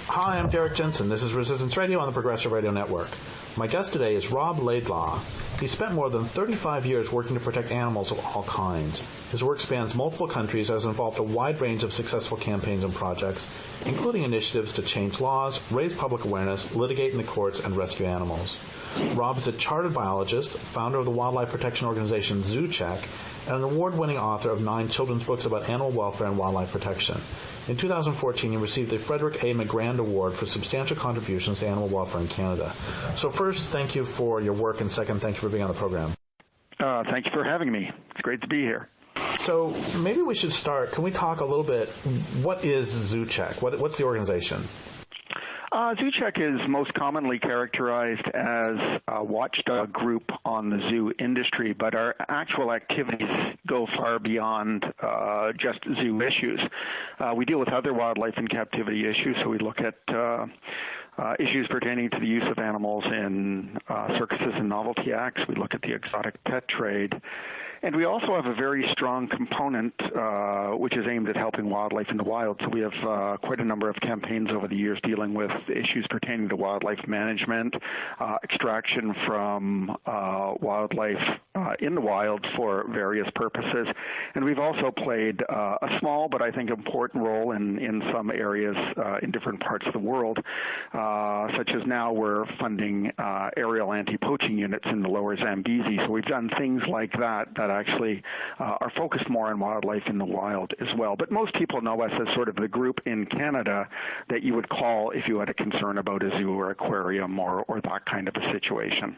Hi, I'm Derrick Jensen. This is Resistance Radio on the Progressive Radio Network. My guest today is Rob Laidlaw. He spent more than 35 years working to protect animals of all kinds. His work spans multiple countries and has involved a wide range of successful campaigns and projects, including initiatives to change laws, raise public awareness, litigate in the courts, and rescue animals. Rob is a chartered biologist, founder of the wildlife protection organization Zoocheck, and an award-winning author of 9 children's books about animal welfare and wildlife protection. In 2014, he received the Frederic A. McGrand Award for substantial contributions to animal welfare in Canada. So first, thank you for your work, and second, thank you for being on the program. Thank you for having me. It's great to be here. So maybe we should start. Can we talk a little bit, what is Zoocheck? What's the organization? Zoocheck is most commonly characterized as a watchdog group on the zoo industry, but our actual activities go far beyond just zoo issues. We deal with other wildlife and captivity issues, so we look at issues pertaining to the use of animals in circuses and novelty acts. We look at the exotic pet trade. And we also have a very strong component which is aimed at helping wildlife in the wild. So we have quite a number of campaigns over the years dealing with issues pertaining to wildlife management, extraction from wildlife in the wild for various purposes. And we've also played a small but I think important role in some areas in different parts of the world, such as now we're funding aerial anti-poaching units in the lower Zambezi. So we've done things like that actually are focused more on wildlife in the wild as well. But most people know us as sort of the group in Canada that you would call if you had a concern about a zoo or aquarium or that kind of a situation.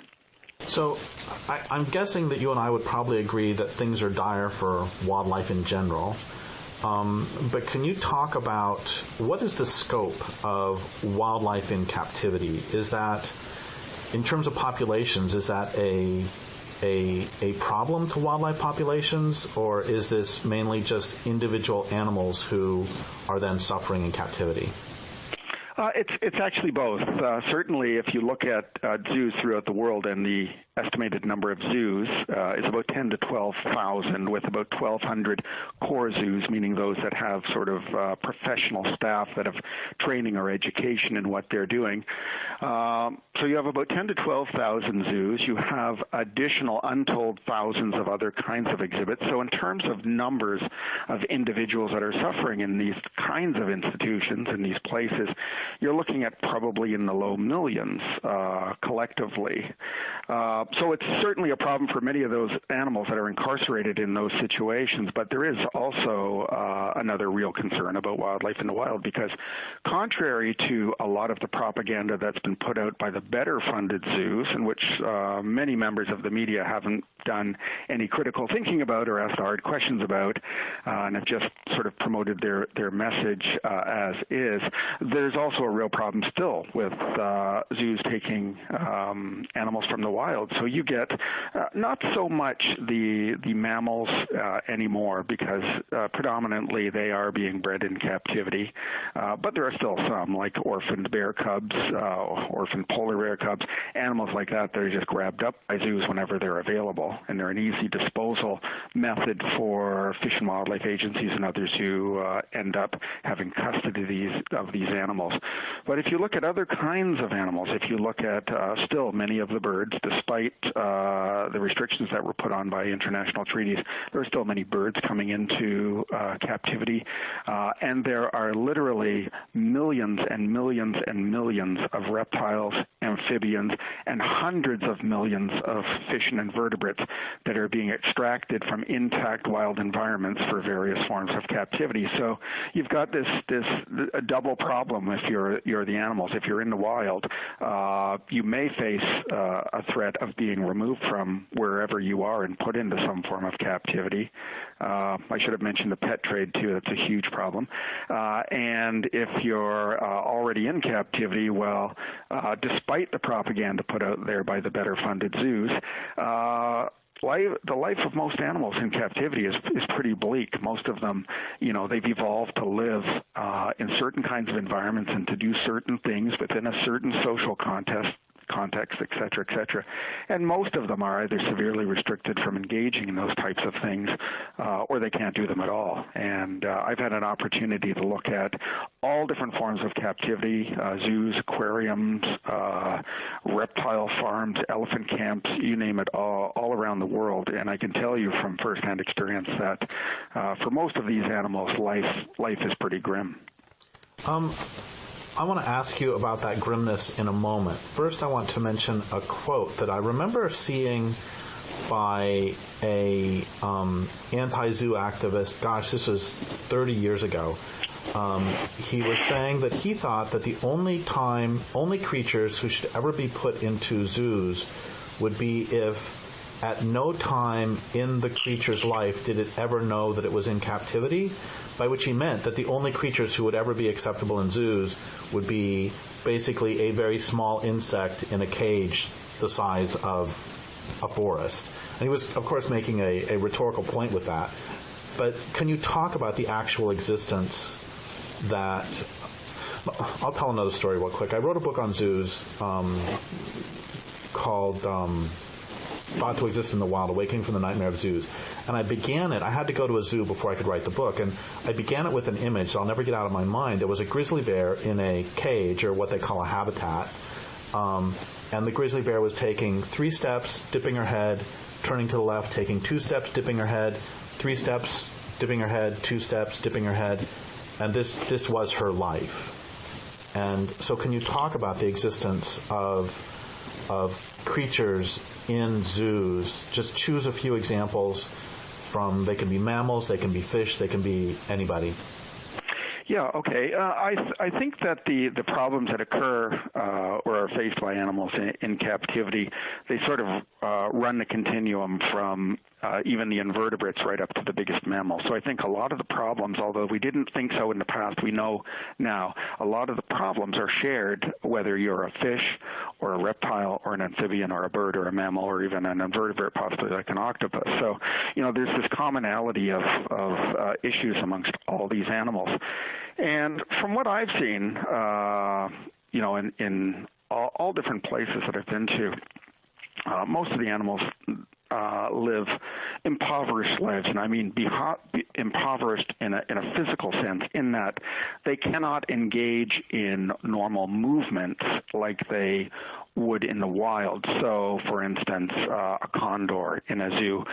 So I'm guessing that you and I would probably agree that things are dire for wildlife in general. But can you talk about what is the scope of wildlife in captivity? Is that, in terms of populations, is that a problem to wildlife populations, or is this mainly just individual animals who are then suffering in captivity? It's actually both. Certainly, if you look at zoos throughout the world, and the estimated number of zoos is about 10 to 12,000, with about 1,200 core zoos, meaning those that have sort of professional staff that have training or education in what they're doing. So you have about 10 to 12,000 zoos. You have additional untold thousands of other kinds of exhibits. So in terms of numbers of individuals that are suffering in these kinds of institutions, in these places, you're looking at probably in the low millions collectively. So it's certainly a problem for many of those animals that are incarcerated in those situations, but there is also another real concern about wildlife in the wild, because contrary to a lot of the propaganda that's been put out by the better funded zoos, in which many members of the media haven't done any critical thinking about or asked hard questions about, and have just sort of promoted their message as is, there's also a real problem still with zoos taking animals from the wild. So you get not so much the mammals anymore, because predominantly they are being bred in captivity, but there are still some, like orphaned bear cubs, orphaned polar bear cubs, animals like that are just grabbed up by zoos whenever they're available, and they're an easy disposal method for Fish and Wildlife agencies and others who end up having custody of these animals. But if you look at other kinds of animals, if you look at still many of the birds, despite the restrictions that were put on by international treaties, there are still many birds coming into captivity, and there are literally millions and millions and millions of reptiles, amphibians, and hundreds of millions of fish and invertebrates that are being extracted from intact wild environments for various forms of captivity. So you've got this a double problem if you're the animals. If you're in the wild, you may face a threat of being removed from wherever you are and put into some form of captivity. I should have mentioned the pet trade, too. That's a huge problem. And if you're already in captivity, well, despite the propaganda put out there by the better funded zoos, the life of most animals in captivity is pretty bleak. Most of them, they've evolved to live in certain kinds of environments and to do certain things within a certain social context context, et cetera, and most of them are either severely restricted from engaging in those types of things, or they can't do them at all. And I've had an opportunity to look at all different forms of captivity, zoos, aquariums, reptile farms, elephant camps, you name it, all around the world. And I can tell you from firsthand experience that for most of these animals, life is pretty grim. I want to ask you about that grimness in a moment. First, I want to mention a quote that I remember seeing by a anti-zoo activist. Gosh, this was 30 years ago. He was saying that he thought that the only creatures who should ever be put into zoos would be if at no time in the creature's life did it ever know that it was in captivity, by which he meant that the only creatures who would ever be acceptable in zoos would be basically a very small insect in a cage the size of a forest. And he was, of course, making a rhetorical point with that. But can you talk about the actual existence that... I'll tell another story real quick. I wrote a book on zoos called Thought to Exist in the Wild, Awakening from the Nightmare of Zoos. And I began it, I had to go to a zoo before I could write the book, and I began it with an image, so I'll never get out of my mind. There was a grizzly bear in a cage, or what they call a habitat, and the grizzly bear was taking 3 steps, dipping her head, turning to the left, taking 2 steps, dipping her head, 3 steps, dipping her head, 2 steps, dipping her head, and this was her life. And so can you talk about the existence of creatures in zoos? Just choose a few examples from, they can be mammals, they can be fish, they can be anybody. Yeah, okay. I think that the problems that occur or are faced by animals in captivity, they sort of run the continuum from even the invertebrates right up to the biggest mammals. So I think a lot of the problems, although we didn't think so in the past, we know now, a lot of the problems are shared, whether you're a fish or a reptile or an amphibian or a bird or a mammal or even an invertebrate, possibly like an octopus. So, there's this commonality of issues amongst all these animals. And from what I've seen, in all different places that I've been to, most of the animals live impoverished lives, and I mean impoverished in a physical sense, in that they cannot engage in normal movements like they would in the wild. So, for instance, a condor in a zoo,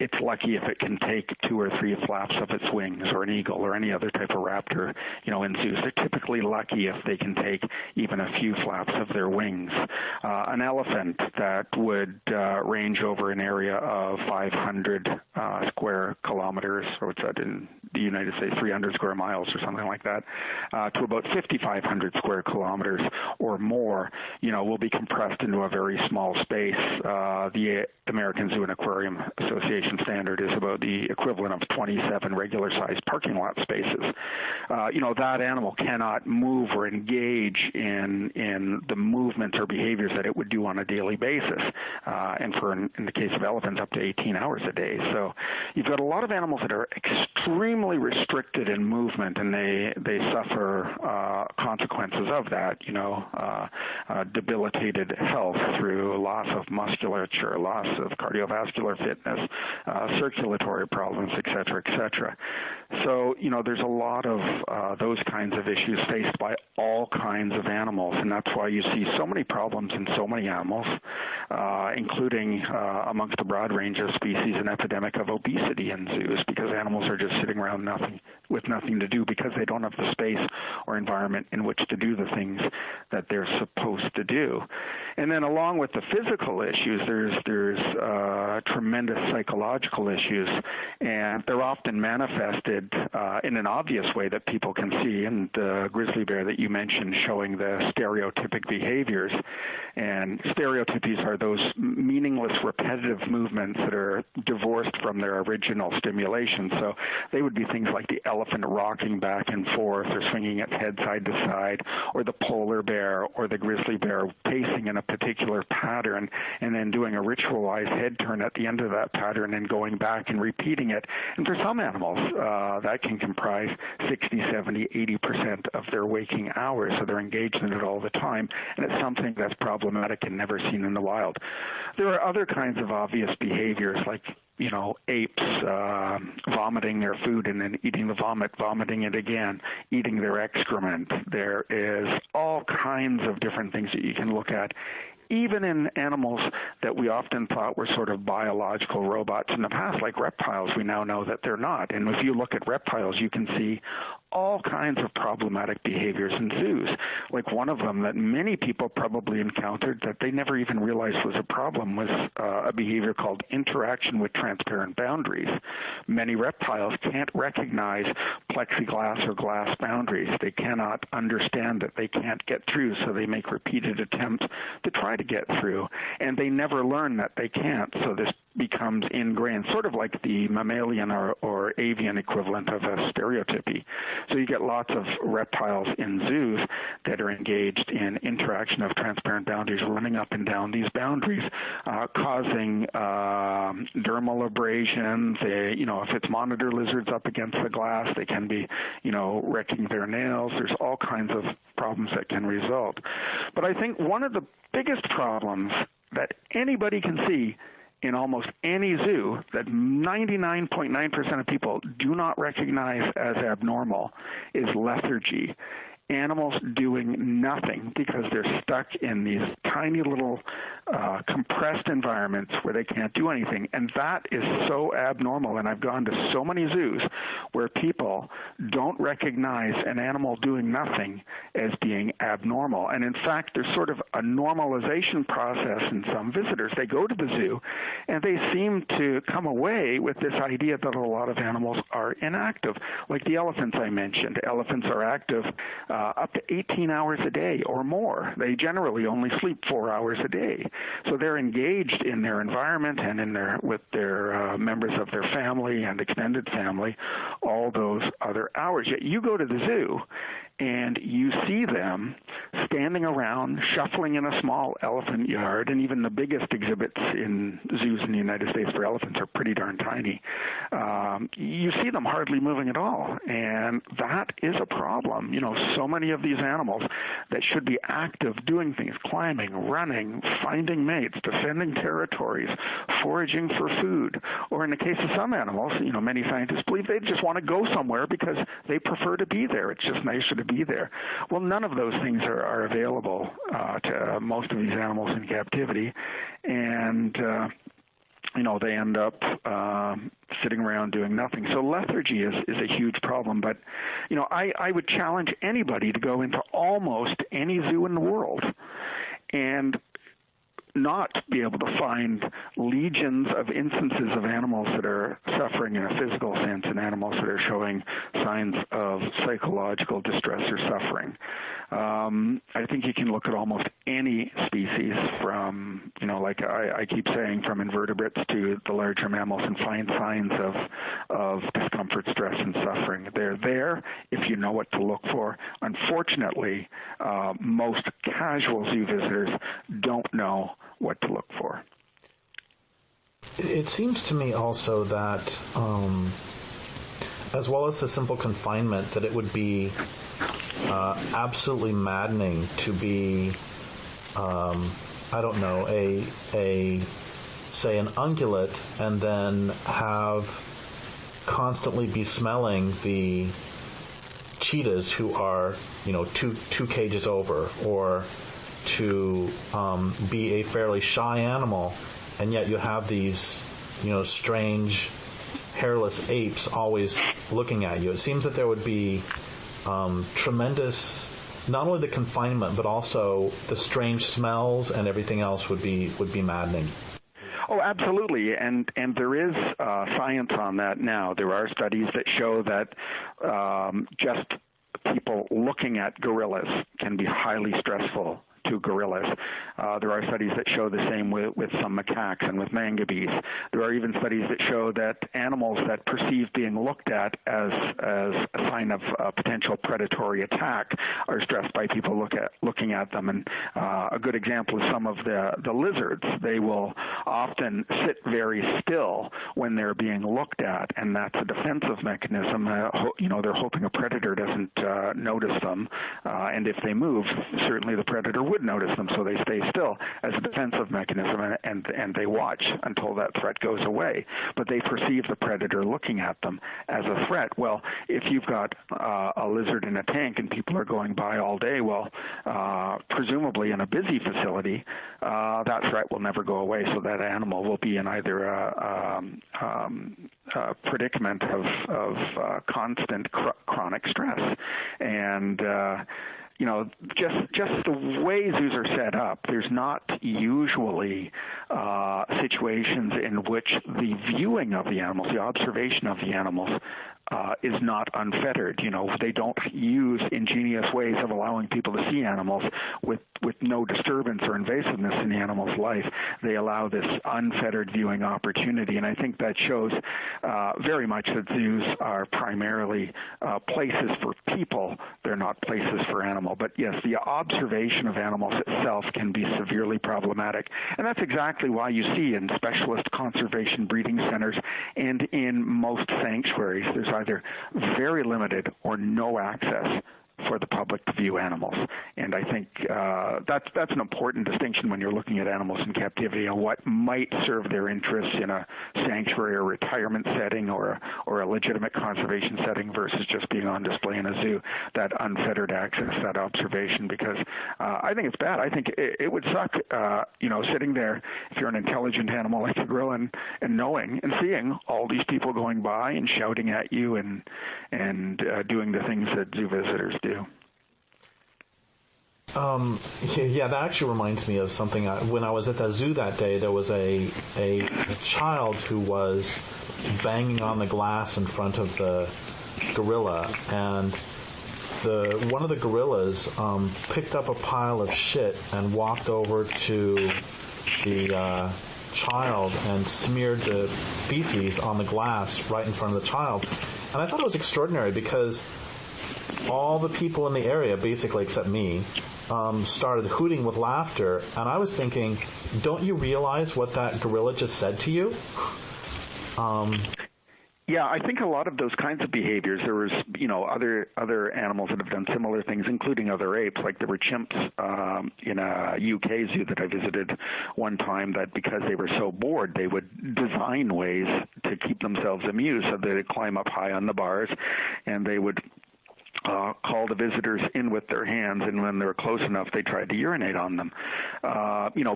it's lucky if it can take 2 or 3 flaps of its wings, or an eagle or any other type of raptor, in zoos. They're typically lucky if they can take even a few flaps of their wings. An elephant that would range over an area of 500 square kilometers, or what's that in the United States, 300 square miles or something like that, to about 5,500 square kilometers or more, will be compressed into a very small space. The American Zoo and Aquarium Association standard is about the equivalent of 27 regular-sized parking lot spaces. That animal cannot move or engage in the movements or behaviors that it would do on a daily basis, and in the case of elephants, up to 18 hours a day. So you've got a lot of animals that are extremely restricted in movement, and they suffer consequences of that, debilitated health through loss of musculature, loss of cardiovascular fitness, circulatory problems, et cetera, et cetera. So, there's a lot of those kinds of issues faced by all kinds of animals, and that's why you see so many problems in so many animals, including amongst a broad range of species, an epidemic of obesity in zoos, because animals are just sitting around with nothing to do because they don't have the space or environment in which to do the things that they're supposed to do. And then along with the physical issues, there's tremendous psychological issues, and they're often manifested in an obvious way that people can see. And the grizzly bear that you mentioned showing the stereotypic behaviors, and stereotypies are those meaningless, repetitive movements that are divorced from their original stimulation. So they would be things like the elephant rocking back and forth or swinging its head side to side, or the polar bear or the grizzly bear pacing in a particular pattern and then doing a ritualized head turn at the end of that pattern and going back and repeating it. And for some animals, that can comprise 60, 70, 80% of their waking hours, so they're engaged in it all the time, and it's something that's problematic and never seen in the wild. There are other kinds of obvious behaviors like apes vomiting their food and then eating the vomit, vomiting it again, eating their excrement. There is all kinds of different things that you can look at, even in animals that we often thought were sort of biological robots in the past, like reptiles. We now know that they're not. And if you look at reptiles, you can see all kinds of problematic behaviors in zoos. Like one of them that many people probably encountered that they never even realized was a problem was a behavior called interaction with transparent boundaries. Many reptiles can't recognize plexiglass or glass boundaries. They cannot understand that they can't get through, so they make repeated attempts to try to get through, and they never learn that they can't, so this becomes ingrained, sort of like the mammalian or avian equivalent of a stereotypy. So you get lots of reptiles in zoos that are engaged in interaction of transparent boundaries, running up and down these boundaries, causing dermal abrasions. If it's monitor lizards up against the glass, they can be, wrecking their nails. There's all kinds of problems that can result. But I think one of the biggest problems that anybody can see in almost any zoo that 99.9% of people do not recognize as abnormal is lethargy. Animals doing nothing because they're stuck in these tiny little compressed environments where they can't do anything. And that is so abnormal. And I've gone to so many zoos where people don't recognize an animal doing nothing as being abnormal. And in fact, there's sort of a normalization process in some visitors. They go to the zoo and they seem to come away with this idea that a lot of animals are inactive. Like the elephants I mentioned. Elephants are active up to 18 hours a day or more. They generally only sleep 4 hours a day. So they're engaged in their environment and with their members of their family and extended family all those other hours. Yet you go to the zoo and you see them standing around, shuffling in a small elephant yard, and even the biggest exhibits in zoos in the United States for elephants are pretty darn tiny. You see them hardly moving at all, and that is a problem. So many of these animals that should be active, doing things, climbing, running, finding mates, defending territories, foraging for food, or in the case of some animals, many scientists believe they just want to go somewhere because they prefer to be there. It's just nicer to be there. Well, none of those things are available to most of these animals in captivity, and they end up sitting around doing nothing. So lethargy is a huge problem. But, I would challenge anybody to go into almost any zoo in the world and not be able to find legions of instances of animals that are suffering in a physical sense and animals that are showing signs of psychological distress or suffering. I think you can look at almost any species from, like I keep saying, from invertebrates to the larger mammals and find signs of discomfort, stress, and suffering. They're there if you know what to look for. Unfortunately, most casual zoo visitors don't know what to look for. It seems to me also that, as well as the simple confinement, that it would be absolutely maddening to be, say an ungulate and then constantly be smelling the cheetahs who are, two cages over, or to be a fairly shy animal, and yet you have these, strange, hairless apes always looking at you. It seems that there would be tremendous, not only the confinement, but also the strange smells and everything else would be maddening. Oh, absolutely, and there is science on that now. There are studies that show that just people looking at gorillas can be highly stressful to gorillas. There are studies that show the same with some macaques and with mangabeys. There are even studies that show that animals that perceive being looked at as a sign of potential predatory attack are stressed by people looking at them. And a good example is some of the lizards. They will often sit very still when they're being looked at, and that's a defensive mechanism. They're hoping a predator doesn't notice them, and if they move, certainly the predator would notice them, so they stay still as a defensive mechanism, and they watch until that threat goes away. But they perceive the predator looking at them as a threat. Well, if you've got a lizard in a tank and people are going by all day, well, presumably in a busy facility, that threat will never go away, so that animal will be in either a predicament of constant chronic stress. And just the way zoos are set up, there's not usually situations in which the viewing of the animals, the observation of the animals, is not unfettered. They don't use ingenious ways of allowing people to see animals with no disturbance or invasiveness in the animal's life. They allow this unfettered viewing opportunity, and I think that shows very much that zoos are primarily places for people. They're not places for animals. But yes, the observation of animals itself can be severely problematic, and that's exactly why you see in specialist conservation breeding centers and in most sanctuaries, there's either very limited or no access for the public to view animals. And I think that's an important distinction when you're looking at animals in captivity and what might serve their interests in a sanctuary or retirement setting or a legitimate conservation setting versus just being on display in a zoo, that unfettered access, that observation, because I think it's bad. I think it would suck, sitting there, if you're an intelligent animal like a gorilla, and knowing and seeing all these people going by and shouting at you and doing the things that zoo visitors do. Yeah, that actually reminds me of something. When I was at the zoo that day, there was a child who was banging on the glass in front of the gorilla, and one of the gorillas picked up a pile of shit and walked over to the child and smeared the feces on the glass right in front of the child. And I thought it was extraordinary because all the people in the area, basically except me, started hooting with laughter. And I was thinking, don't you realize what that gorilla just said to you? Yeah, I think a lot of those kinds of behaviors, there was, other animals that have done similar things, including other apes. Like there were chimps in a UK zoo that I visited one time that because they were so bored, they would design ways to keep themselves amused. So they'd climb up high on the bars and they would call the visitors in with their hands, and when they were close enough, they tried to urinate on them.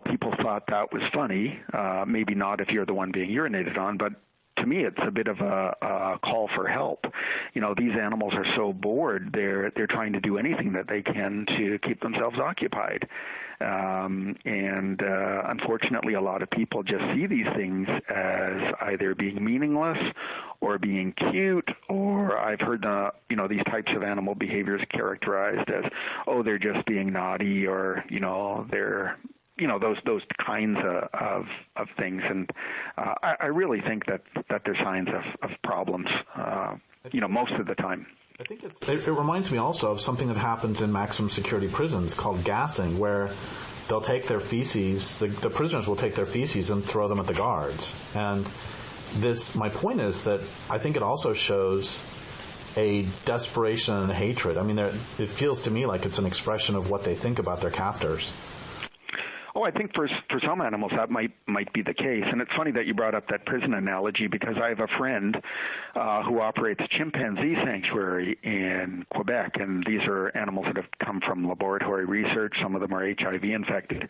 People thought that was funny. Maybe not if you're the one being urinated on, but to me, it's a bit of a call for help. These animals are so bored; they're trying to do anything that they can to keep themselves occupied. Unfortunately, a lot of people just see these things as either being meaningless or being cute, or I've heard these types of animal behaviors characterized as, they're just being naughty, or they're those kinds of things. And I really think that they're signs of problems, most of the time. I think it reminds me also of something that happens in maximum security prisons called gassing, where they'll take their feces, the prisoners will take their feces and throw them at the guards. And my point is that I think it also shows a desperation and a hatred. I mean, it feels to me like it's an expression of what they think about their captors. Oh, I think for some animals that might be the case. And it's funny that you brought up that prison analogy, because I have a friend who operates a chimpanzee sanctuary in Quebec, and these are animals that have come from laboratory research. Some of them are HIV infected.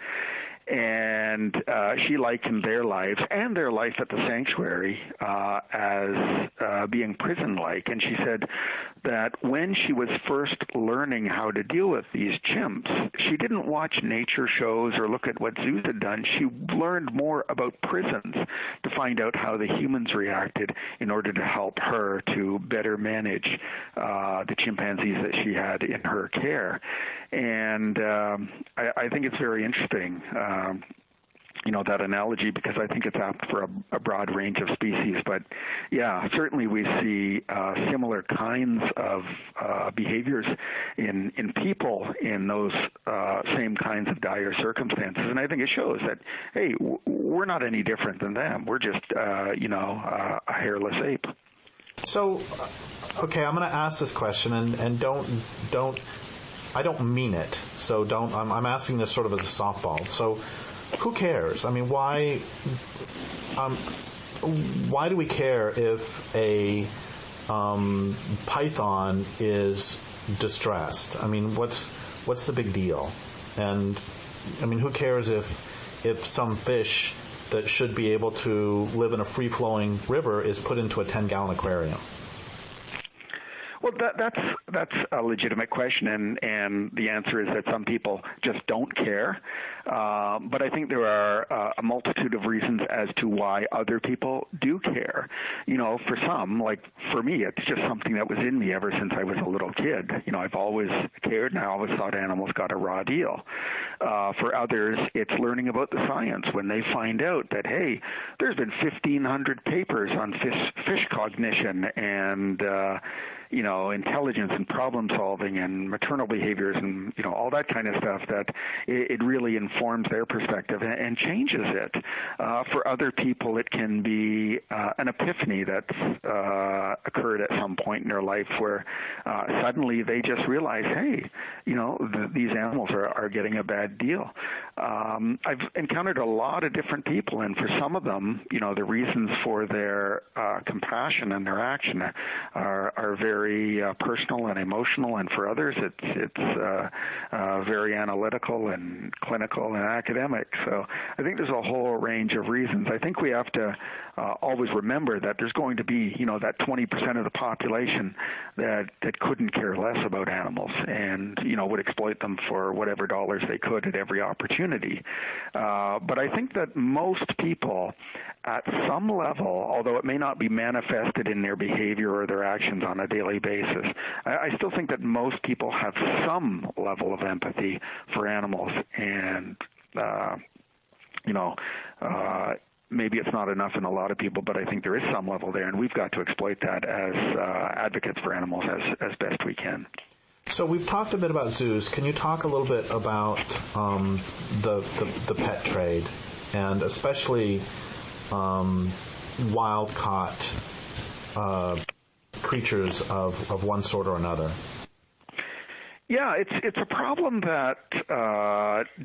And she likened their lives and their life at the sanctuary as being prison-like. And she said that when she was first learning how to deal with these chimps, she didn't watch nature shows or look at at what zoos had done, she learned more about prisons to find out how the humans reacted in order to help her to better manage the chimpanzees that she had in her care. And I think it's very interesting, that analogy, because I think it's apt for a broad range of species. But yeah, certainly we see similar kinds of behaviors in people in those same kinds of dire circumstances. And I think it shows that, hey, we're not any different than them. We're just, a hairless ape. So, okay, I'm going to ask this question, and don't, I don't mean it. So I'm asking this sort of as a softball. So, who cares? I mean, why do we care if a python is distressed? I mean, what's the big deal? And I mean, who cares if some fish that should be able to live in a free-flowing river is put into a 10-gallon aquarium? Well, that's a legitimate question, and the answer is that some people just don't care. But I think there are a multitude of reasons as to why other people do care. For some, like for me, it's just something that was in me ever since I was a little kid. I've always cared, and I always thought animals got a raw deal. For others, it's learning about the science when they find out that, hey, there's been 1,500 papers on fish cognition and intelligence and problem solving and maternal behaviors and, all that kind of stuff, that it really informs their perspective and changes it. For other people, it can be an epiphany that's occurred at some point in their life where suddenly they just realize, hey, these animals are getting a bad deal. I've encountered a lot of different people, and for some of them, the reasons for their compassion and their action are very personal and emotional, and for others it's very analytical and clinical and academic. So I think there's a whole range of reasons. I think we have to always remember that there's going to be, that 20% of the population that couldn't care less about animals and, would exploit them for whatever dollars they could at every opportunity. But I think that most people at some level, although it may not be manifested in their behavior or their actions on a daily basis, I still think that most people have some level of empathy for animals, and maybe it's not enough in a lot of people, but I think there is some level there, and we've got to exploit that as advocates for animals as best we can. So we've talked a bit about zoos. Can you talk a little bit about the pet trade, and especially wild-caught creatures of one sort or another? Yeah, it's a problem that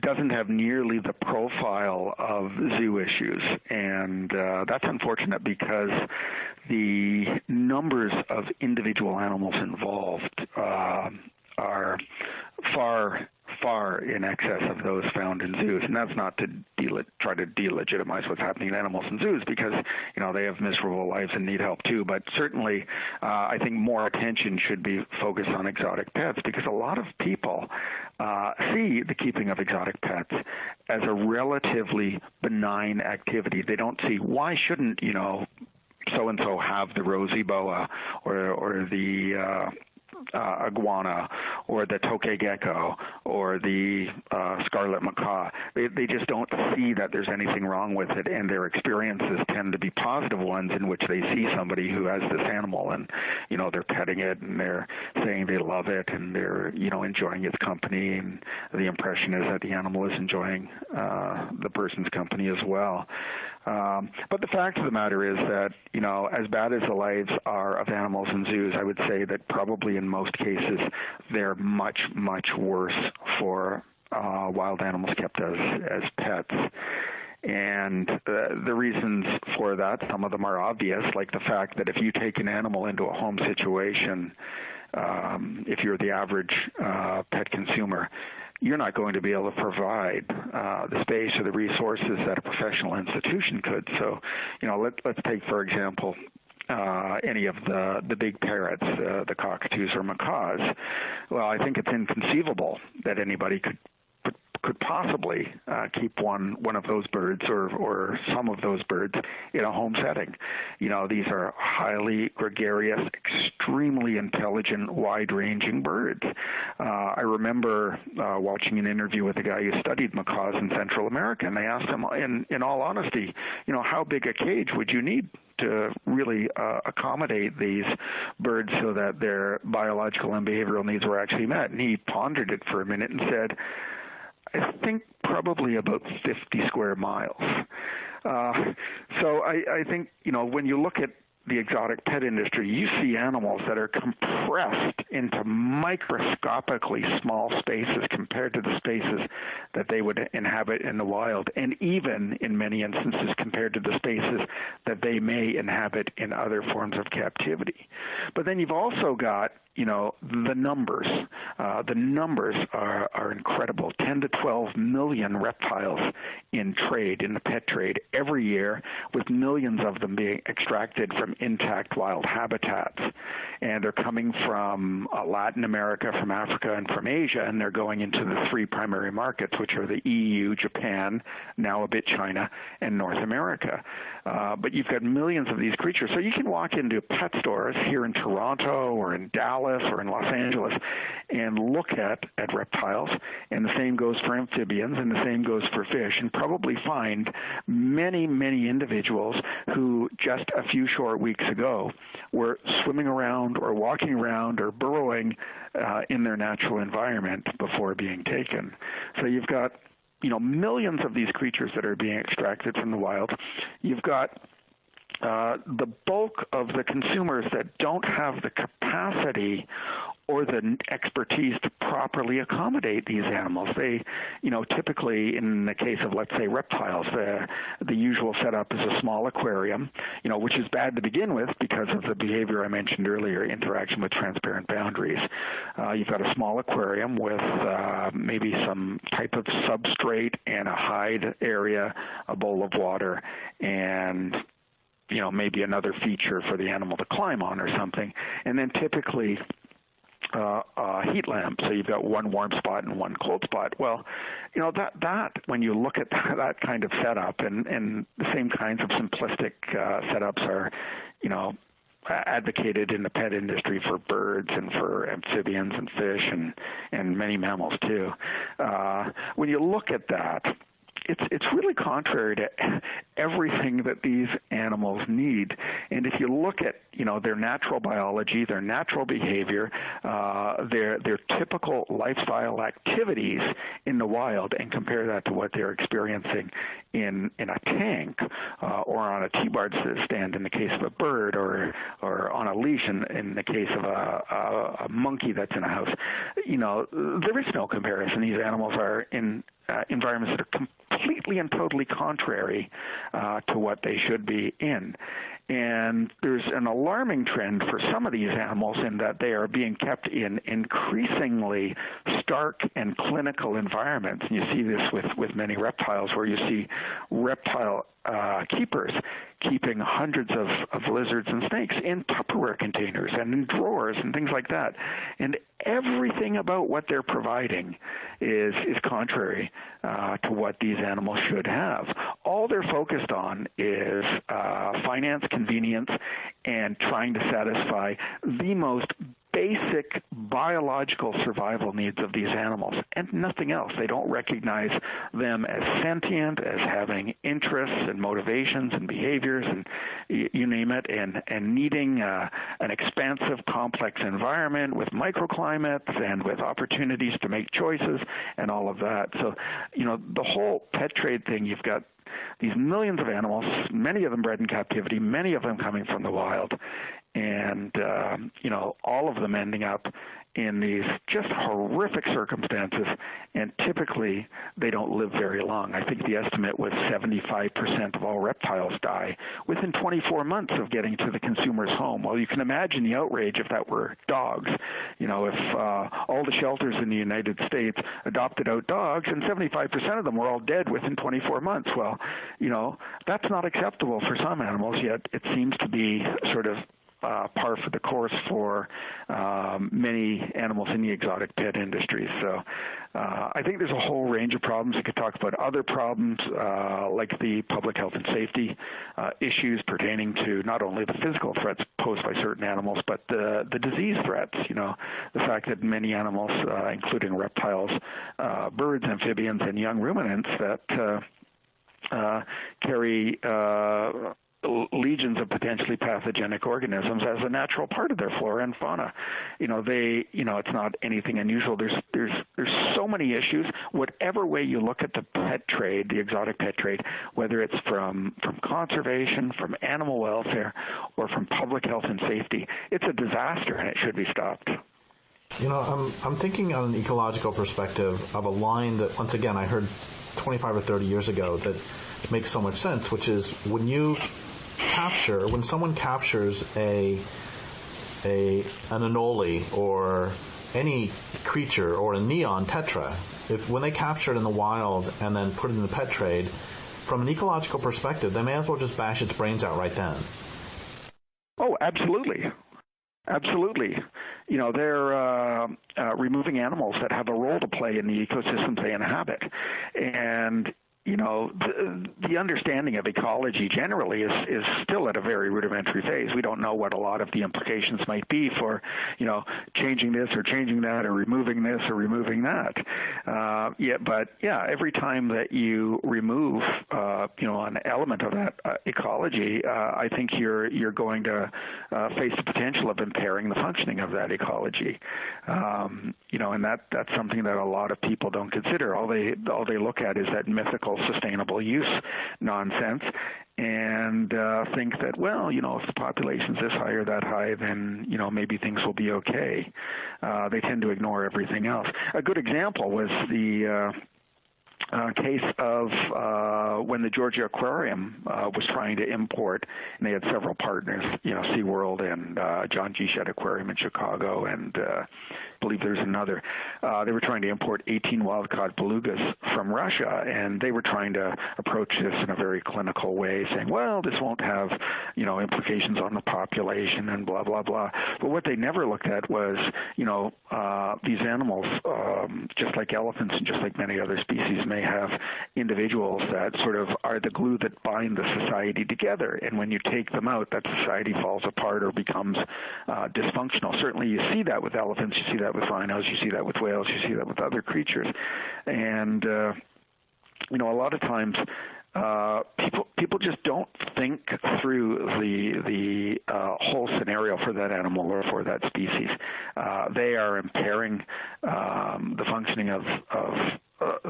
doesn't have nearly the profile of zoo issues, and that's unfortunate because the numbers of individual animals involved are far in excess of those found in zoos. And that's not to try to delegitimize what's happening in animals in zoos, because they have miserable lives and need help too. But certainly I think more attention should be focused on exotic pets, because a lot of people see the keeping of exotic pets as a relatively benign activity. They don't see, why shouldn't so-and-so have the rosy boa or the iguana or the tokay gecko or the scarlet macaw. They just don't see that there's anything wrong with it, and their experiences tend to be positive ones in which they see somebody who has this animal and, they're petting it and they're saying they love it and they're, enjoying its company, and the impression is that the animal is enjoying the person's company as well. But the fact of the matter is that, as bad as the lives are of animals in zoos, I would say that probably in most cases they're much, much worse for wild animals kept as pets. And the reasons for that, some of them are obvious, like the fact that if you take an animal into a home situation, if you're the average pet consumer, you're not going to be able to provide the space or the resources that a professional institution could. So, let's take, for example, any of the big parrots, the cockatoos or macaws. Well, I think it's inconceivable that anybody could could possibly keep one of those birds or some of those birds in a home setting. These are highly gregarious, extremely intelligent, wide-ranging birds. I remember watching an interview with a guy who studied macaws in Central America, and they asked him, in all honesty, how big a cage would you need to really accommodate these birds so that their biological and behavioral needs were actually met? And he pondered it for a minute and said, I think probably about 50 square miles. So I think, when you look at the exotic pet industry, you see animals that are compressed into microscopically small spaces compared to the spaces that they would inhabit in the wild, and even in many instances compared to the spaces that they may inhabit in other forms of captivity. But then you've also got the numbers. The numbers are incredible. 10 to 12 million reptiles in trade, in the pet trade, every year, with millions of them being extracted from intact wild habitats. And they're coming from Latin America, from Africa, and from Asia, and they're going into the three primary markets, which are the EU, Japan, now a bit China, and North America. But you've got millions of these creatures. So you can walk into pet stores here in Toronto or in Dallas or in Los Angeles and look at reptiles, and the same goes for amphibians, and the same goes for fish, and probably find many, many individuals who just a few short weeks ago were swimming around or walking around or burrowing in their natural environment before being taken. So you've got millions of these creatures that are being extracted from the wild. You've got the bulk of the consumers that don't have the capacity or the expertise to properly accommodate these animals. They, typically in the case of, let's say, reptiles, the usual setup is a small aquarium, which is bad to begin with because of the behavior I mentioned earlier, interaction with transparent boundaries. You've got a small aquarium with maybe some type of substrate and a hide area, a bowl of water, and maybe another feature for the animal to climb on or something. And then typically a heat lamp, so you've got one warm spot and one cold spot. Well, that when you look at that kind of setup, and the same kinds of simplistic setups are, advocated in the pet industry for birds and for amphibians and fish and many mammals too. When you look at that, it's really contrary to everything that these animals need. And if you look at their natural biology, their natural behavior, their typical lifestyle activities in the wild, and compare that to what they're experiencing in a tank or on a T-bar stand in the case of a bird, or on a leash in the case of a monkey that's in a house, there is no comparison. These animals are in environments that are completely and totally contrary to what they should be in. And there's an alarming trend for some of these animals in that they are being kept in increasingly stark and clinical environments. And you see this with many reptiles, where you see reptile keepers keeping hundreds of lizards and snakes in Tupperware containers and in drawers and things like that. And everything about what they're providing is contrary to what these animals should have. All they're focused on is finance, convenience, and trying to satisfy the most basic biological survival needs of these animals, and nothing else. They don't recognize them as sentient, as having interests and motivations and behaviors and you name it, and needing an expansive, complex environment with microclimates and with opportunities to make choices and all of that. So, the whole pet trade thing, you've got these millions of animals, many of them bred in captivity, many of them coming from the wild, and all of them ending up in these just horrific circumstances, and typically they don't live very long. I think the estimate was 75% of all reptiles die within 24 months of getting to the consumer's home. Well, you can imagine the outrage if that were dogs. If all the shelters in the United States adopted out dogs and 75% of them were all dead within 24 months. Well, that's not acceptable for some animals, yet it seems to be sort of par for the course for many animals in the exotic pet industry. So I think there's a whole range of problems. We could talk about other problems like the public health and safety issues pertaining to not only the physical threats posed by certain animals, but the disease threats. The fact that many animals, including reptiles, birds, amphibians, and young ruminants that carry legions of potentially pathogenic organisms as a natural part of their flora and fauna. It's not anything unusual. There's so many issues. Whatever way you look at the pet trade, the exotic pet trade, whether it's from conservation, from animal welfare, or from public health and safety, it's a disaster and it should be stopped. I'm thinking on an ecological perspective of a line that, once again, I heard 25 or 30 years ago that makes so much sense, which is when someone captures an anole or any creature or a neon tetra, when they capture it in the wild and then put it in the pet trade, from an ecological perspective, they may as well just bash its brains out right then. Oh, absolutely. Absolutely. They're removing animals that have a role to play in the ecosystems they inhabit. And the understanding of ecology generally is still at a very rudimentary phase. We don't know what a lot of the implications might be for, changing this or changing that or removing this or removing that. Every time that you remove, an element of that ecology, I think you're going to face the potential of impairing the functioning of that ecology. And that's something that a lot of people don't consider. All they look at is that mythical sustainable use nonsense and think that, if the population's this high or that high, then, maybe things will be okay. They tend to ignore everything else. A good example was the case of when the Georgia Aquarium was trying to import, and they had several partners, SeaWorld and John G. Shedd Aquarium in Chicago, and I believe there's another. They were trying to import 18 wild-caught belugas from Russia, and they were trying to approach this in a very clinical way, saying, this won't have, implications on the population and blah, blah, blah. But what they never looked at was, these animals, just like elephants and just like many other species, may have individuals that sort of are the glue that bind the society together. And when you take them out, that society falls apart or becomes dysfunctional. Certainly you see that with elephants, you see that with rhinos, you see that with whales, you see that with other creatures. And, a lot of times people just don't think through the whole scenario for that animal or for that species. They are impairing the functioning of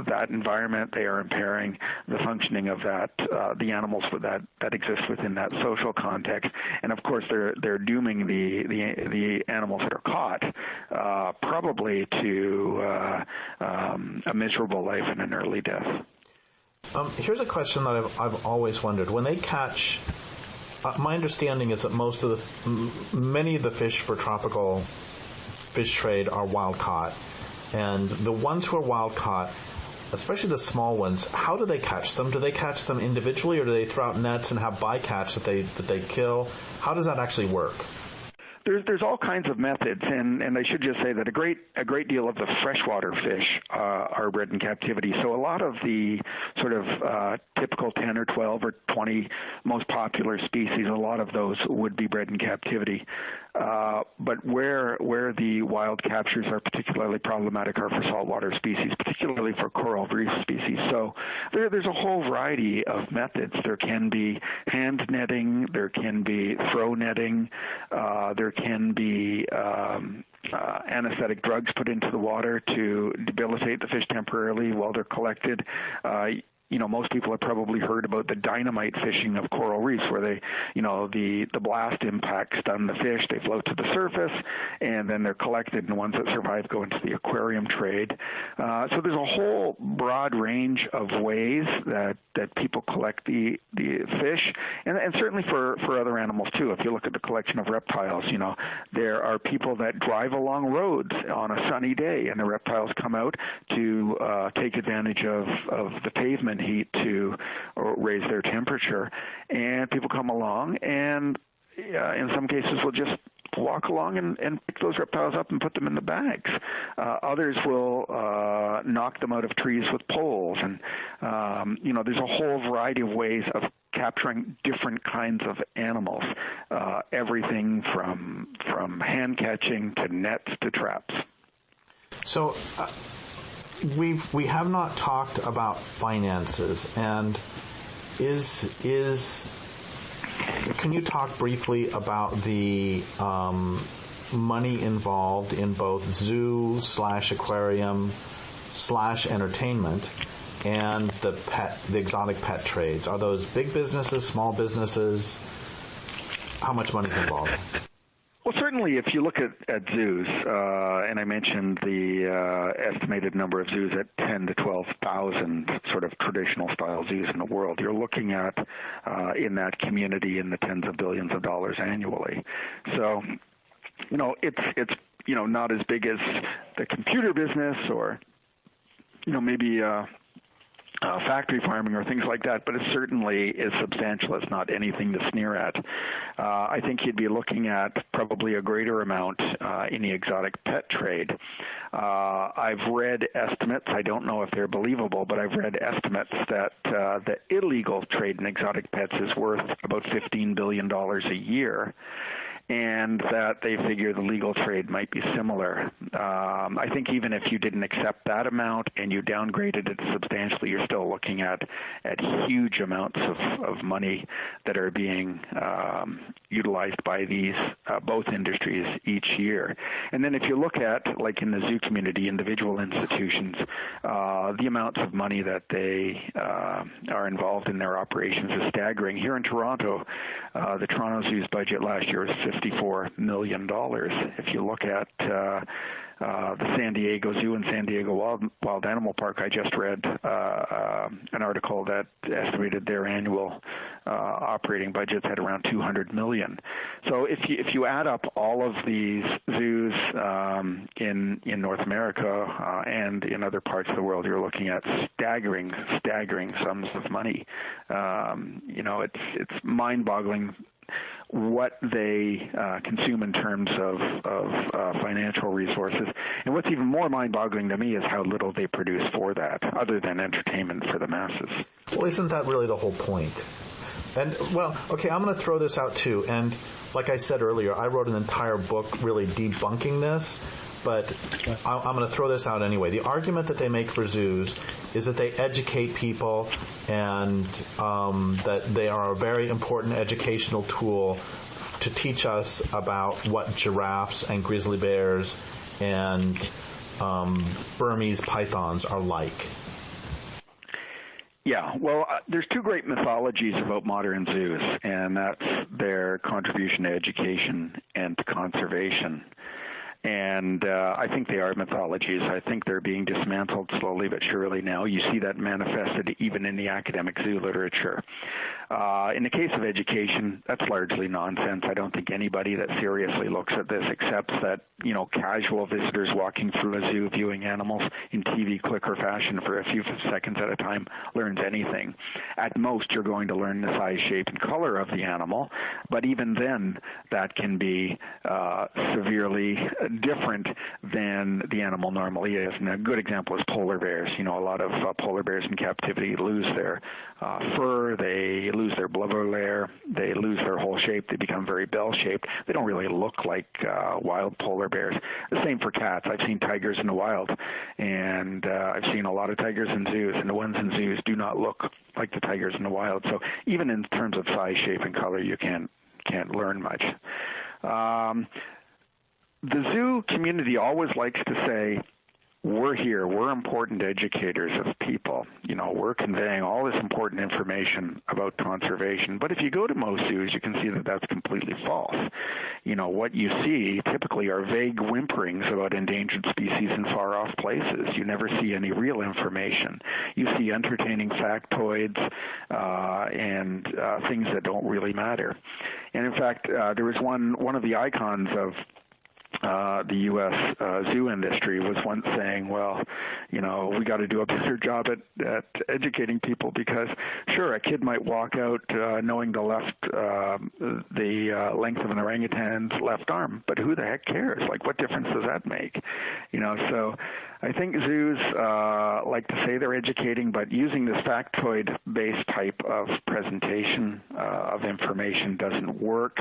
that environment. They are impairing the functioning of the animals that exist within that social context, and of course they're dooming the animals that are caught probably to a miserable life and an early death. Here's a question that I've always wondered. When they catch, my understanding is that many of the fish for tropical fish trade are wild caught. And the ones who are wild caught, especially the small ones, how do they catch them? Do they catch them individually, or do they throw out nets and have bycatch that they kill? How does that actually work? There's all kinds of methods, and I should just say that a great deal of the freshwater fish are bred in captivity. So a lot of the sort of typical 10 or 12 or 20 most popular species, a lot of those would be bred in captivity. But where the wild captures are particularly problematic are for saltwater species, particularly for coral reef species. So there's a whole variety of methods. There can be hand netting, there can be throw netting, there can be anesthetic drugs put into the water to debilitate the fish temporarily while they're collected. Most people have probably heard about the dynamite fishing of coral reefs, where they, the blast impact stun the fish, they float to the surface, and then they're collected, and the ones that survive go into the aquarium trade. So there's a whole broad range of ways that people collect the fish, and certainly for other animals too. If you look at the collection of reptiles, there are people that drive along roads on a sunny day, and the reptiles come out to take advantage of the pavement heat to raise their temperature, and people come along and in some cases will just walk along and pick those reptiles up and put them in the bags. Others will knock them out of trees with poles, and there's a whole variety of ways of capturing different kinds of animals, everything from hand catching to nets to traps. So we have not talked about finances, and can you talk briefly about the money involved in both zoo/aquarium/entertainment and the exotic pet trades? Are those big businesses, small businesses? How much money is involved? Well, certainly if you look at zoos, and I mentioned the estimated number of zoos at 10 to 12,000 sort of traditional style zoos in the world, you're looking at in that community in the tens of billions of dollars annually. So, it's not as big as the computer business or, maybe factory farming or things like that, but it certainly is substantial. It's not anything to sneer at. I think you'd be looking at probably a greater amount in the exotic pet trade. I've read estimates, I don't know if they're believable, but I've read estimates that the illegal trade in exotic pets is worth about $15 billion a year, and that they figure the legal trade might be similar. I think even if you didn't accept that amount and you downgraded it substantially, you're still looking at huge amounts of money that are being utilized by these both industries each year. And then if you look at, like in the zoo community, individual institutions, the amounts of money that they are involved in their operations is staggering. Here in Toronto, the Toronto Zoo's budget last year was $54 million. If you look at the San Diego Zoo and San Diego Wild Animal Park, I just read an article that estimated their annual operating budgets at around $200 million. So if you add up all of these zoos in North America and in other parts of the world, you're looking at staggering sums of money. It's mind-boggling what they consume in terms of financial resources. And what's even more mind-boggling to me is how little they produce for that, other than entertainment for the masses. Well, isn't that really the whole point? And, well, okay, I'm going to throw this out, too. And like I said earlier, I wrote an entire book really debunking this, but I'm going to throw this out anyway. The argument that they make for zoos is that they educate people and that they are a very important educational tool to teach us about what giraffes and grizzly bears and Burmese pythons are like. Yeah, well, there's two great mythologies about modern zoos, and that's their contribution to education and to conservation. And I think they are mythologies. I think they're being dismantled slowly but surely now. You see that manifested even in the academic zoo literature. In the case of education, that's largely nonsense. I don't think anybody that seriously looks at this accepts that, casual visitors walking through a zoo viewing animals in TV clicker fashion for a few seconds at a time learns anything. At most, you're going to learn the size, shape, and color of the animal, but even then, that can be severely different than the animal normally is. And a good example is polar bears. A lot of polar bears in captivity lose their fur, they lose their blubber layer, they lose their whole shape, they become very bell-shaped. They don't really look like wild polar bears. The same for cats. I've seen tigers in the wild, and I've seen a lot of tigers in zoos, and the ones in zoos do not look like the tigers in the wild. So even in terms of size, shape, and color, you can't learn much. The zoo community always likes to say, we're here, we're important educators of people. We're conveying all this important information about conservation. But if you go to most zoos, you can see that that's completely false. What you see typically are vague whimperings about endangered species in far-off places. You never see any real information. You see entertaining factoids and things that don't really matter. And in fact, there was one of the icons of the U.S. zoo industry was once saying, well, we got to do a better job at educating people, because sure, a kid might walk out knowing the length of an orangutan's left arm, but who the heck cares? Like, what difference does that make? So I think zoos like to say they're educating, but using this factoid-based type of presentation of information doesn't work.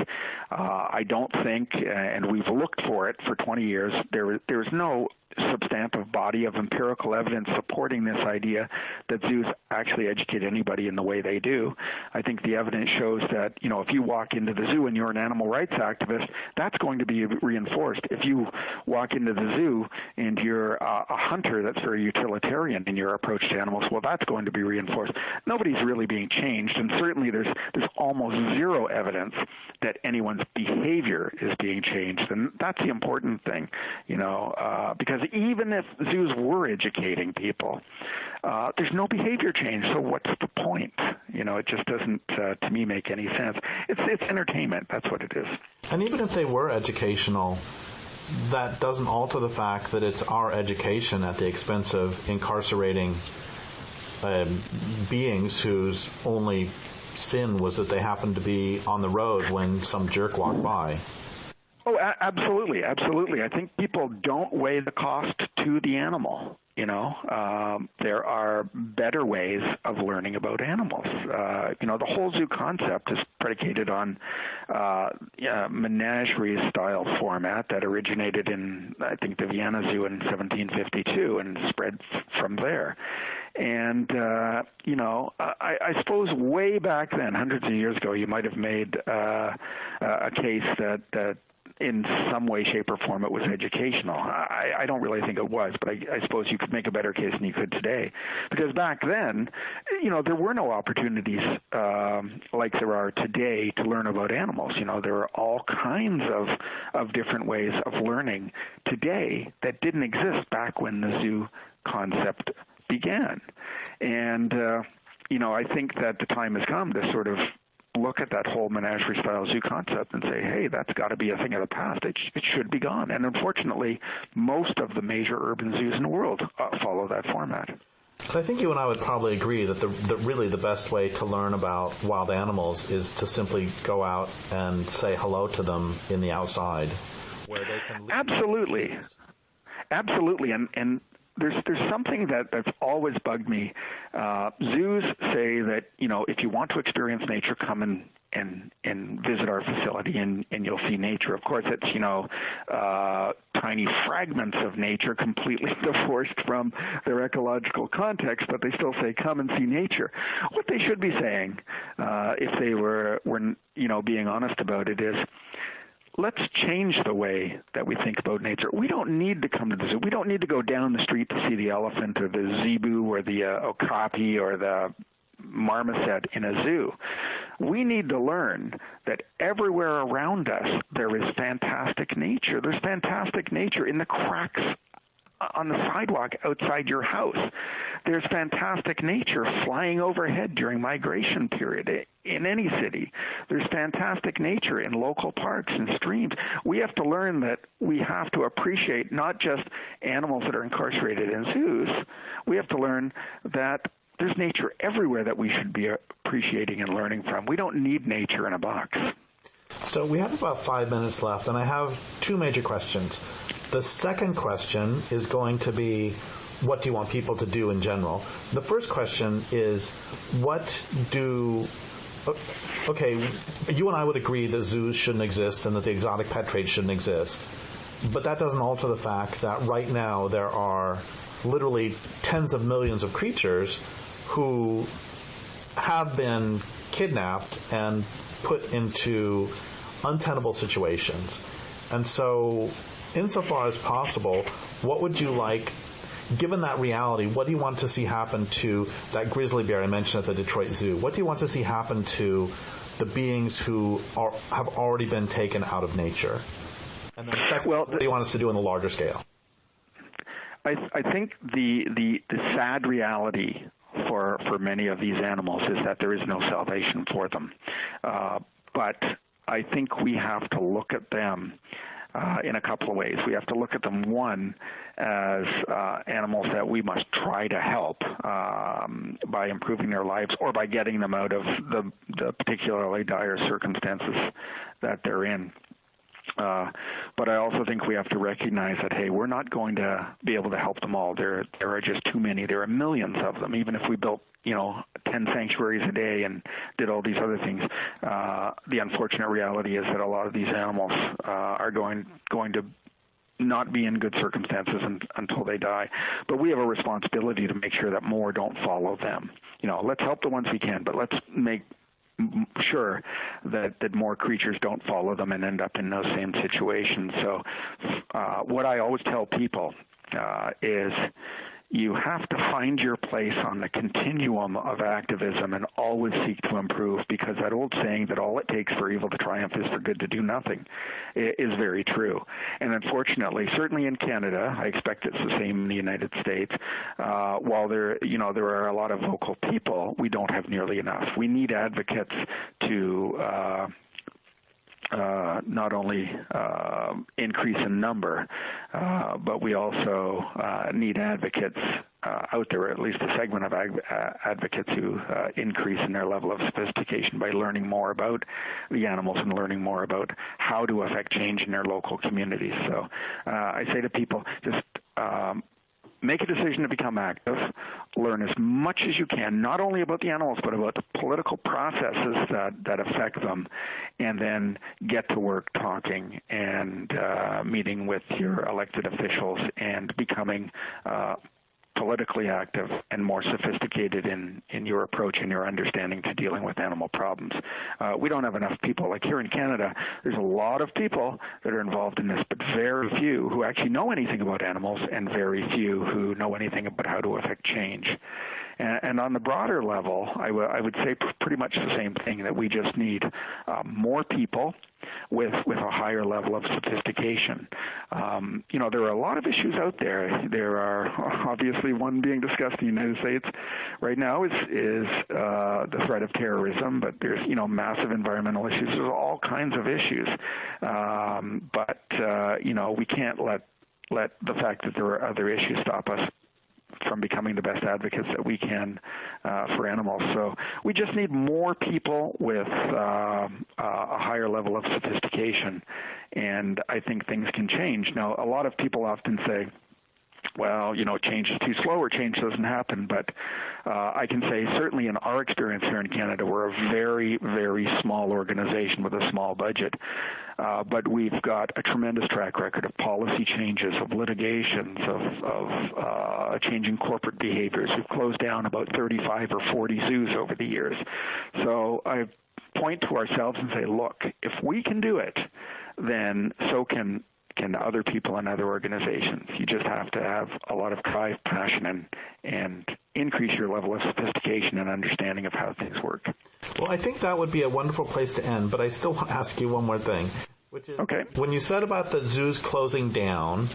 I don't think, and we've looked for it for 20 years, there's no substantive body of empirical evidence supporting this idea that zoos actually educate anybody in the way they do. I think the evidence shows that, if you walk into the zoo and you're an animal rights activist, that's going to be reinforced. If you walk into the zoo and you're a hunter that's very utilitarian in your approach to animals, well, that's going to be reinforced. Nobody's really being changed, and certainly there's almost zero evidence that anyone's behavior is being changed, and that's the important thing, because even if zoos were educating people, there's no behavior change. So what's the point? It just doesn't, to me, make any sense. It's entertainment. That's what it is. And even if they were educational, that doesn't alter the fact that it's our education at the expense of incarcerating beings whose only sin was that they happened to be on the road when some jerk walked by. Oh, absolutely, absolutely. I think people don't weigh the cost to the animal. There are better ways of learning about animals. The whole zoo concept is predicated on menagerie-style format that originated in, I think, the Vienna Zoo in 1752 and spread from there. And, I suppose way back then, hundreds of years ago, you might have made a case that in some way, shape, or form it was educational. I don't really think it was, but I suppose you could make a better case than you could today. Because back then, there were no opportunities like there are today to learn about animals. There are all kinds of different ways of learning today that didn't exist back when the zoo concept began. And, I think that the time has come to sort of look at that whole menagerie-style zoo concept and say, hey, that's got to be a thing of the past. It should be gone. And unfortunately, most of the major urban zoos in the world follow that format. But I think you and I would probably agree that really the best way to learn about wild animals is to simply go out and say hello to them in the outside, where they can live. Absolutely. Absolutely. And there's something that's always bugged me. Zoos say that, if you want to experience nature, come and visit our facility and you'll see nature. Of course, it's, tiny fragments of nature completely divorced from their ecological context, but they still say, come and see nature. What they should be saying, if they were being honest about it, is, let's change the way that we think about nature. We don't need to come to the zoo. We don't need to go down the street to see the elephant or the zebu or the okapi or the marmoset in a zoo. We need to learn that everywhere around us there is fantastic nature. There's fantastic nature in the cracks on the sidewalk outside your house. There's fantastic nature flying overhead during migration period in any city. There's fantastic nature in local parks and streams. We have to learn that we have to appreciate not just animals that are incarcerated in zoos. We have to learn that there's nature everywhere that we should be appreciating and learning from. We don't need nature in a box. So we have about 5 minutes left, and I have two major questions. The second question is going to be, what do you want people to do in general? The first question is, okay, you and I would agree that zoos shouldn't exist and that the exotic pet trade shouldn't exist. But that doesn't alter the fact that right now there are literally tens of millions of creatures who have been kidnapped and put into untenable situations. And so, insofar as possible, what would you like, given that reality, what do you want to see happen to that grizzly bear I mentioned at the Detroit Zoo? What do you want to see happen to the beings who have already been taken out of nature? And then second, what do you want us to do on the larger scale? I think the sad reality for many of these animals is that there is no salvation for them. But I think we have to look at them in a couple of ways. We have to look at them, one, as animals that we must try to help by improving their lives or by getting them out of the particularly dire circumstances that they're in. But I also think we have to recognize that, hey, we're not going to be able to help them all. There are just too many. There are millions of them. Even if we built, 10 sanctuaries a day and did all these other things, the unfortunate reality is that a lot of these animals are going to not be in good circumstances until they die. But we have a responsibility to make sure that more don't follow them. Let's help the ones we can, but let's make sure that more creatures don't follow them and end up in those same situations. So what I always tell people is you have to find your place on the continuum of activism and always seek to improve, because that old saying that all it takes for evil to triumph is for good to do nothing is very true. And unfortunately, certainly in Canada, I expect it's the same in the United States, while there are a lot of vocal people, we don't have nearly enough. We need advocates to not only increase in number, but we also need advocates out there, at least a segment of advocates who increase in their level of sophistication by learning more about the animals and learning more about how to affect change in their local communities. So I say to people, just make a decision to become active, learn as much as you can, not only about the animals, but about the political processes that affect them, and then get to work talking and meeting with your elected officials and becoming politically active and more sophisticated in your approach and your understanding to dealing with animal problems. We don't have enough people. Like here in Canada, there's a lot of people that are involved in this, but very few who actually know anything about animals and very few who know anything about how to affect change. And on the broader level, I would say pretty much the same thing, that we just need more people with a higher level of sophistication. There are a lot of issues out there. There are obviously one being discussed in the United States right now is the threat of terrorism, but there's massive environmental issues. There's all kinds of issues, but we can't let the fact that there are other issues stop us from becoming the best advocates that we can for animals. So we just need more people with a higher level of sophistication, and I think things can change. Now, a lot of people often say, well, change is too slow or change doesn't happen. But I can say certainly in our experience here in Canada, we're a very, very small organization with a small budget. But we've got a tremendous track record of policy changes, of litigations, of changing corporate behaviors. We've closed down about 35 or 40 zoos over the years. So I point to ourselves and say, look, if we can do it, then so can other people and other organizations. You just have to have a lot of drive, passion, and increase your level of sophistication and understanding of how things work. Well, I think that would be a wonderful place to end, but I still want to ask you one more thing, which is when you said about the zoos closing down,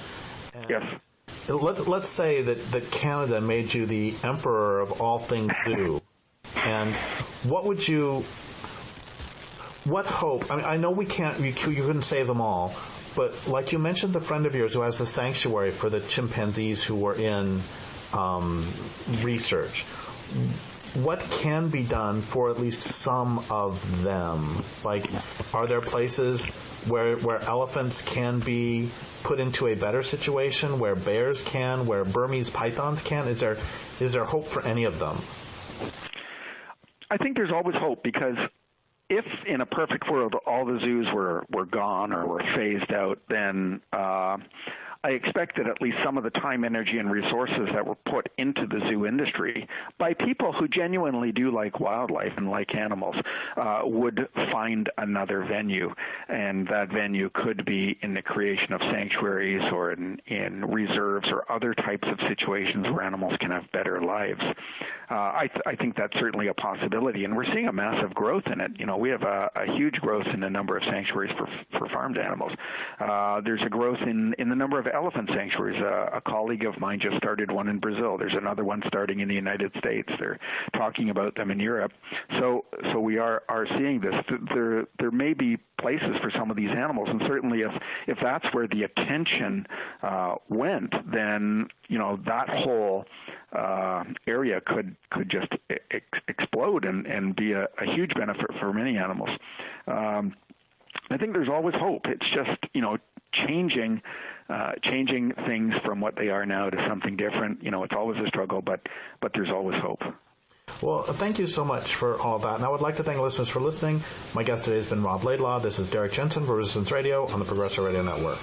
yes. Let's say that Canada made you the emperor of all things zoo, and what hope, I know you couldn't save them all, but like you mentioned, the friend of yours who has the sanctuary for the chimpanzees who were in research, what can be done for at least some of them? Like, are there places where elephants can be put into a better situation, where bears can, where Burmese pythons can? Is there hope for any of them? I think there's always hope, because if in a perfect world all the zoos were gone or were phased out, then I expect that at least some of the time, energy, and resources that were put into the zoo industry by people who genuinely do like wildlife and like animals would find another venue. And that venue could be in the creation of sanctuaries or in reserves or other types of situations where animals can have better lives. I think that's certainly a possibility, and we're seeing a massive growth in it. We have a huge growth in the number of sanctuaries for farmed animals. There's a growth in the number of elephant sanctuaries. A colleague of mine just started one in Brazil. There's another one starting in the United States. They're talking about them in Europe. So we are seeing this. There may be places for some of these animals, and certainly if that's where the attention went, then that whole area could just explode and be a huge benefit for many animals. I think there's always hope. It's just changing things from what they are now to something different. It's always a struggle, but there's always hope. Well, thank you so much for all that. And I would like to thank listeners for listening. My guest today has been Rob Laidlaw. This is Derrick Jensen for Resistance Radio on the Progressive Radio Network.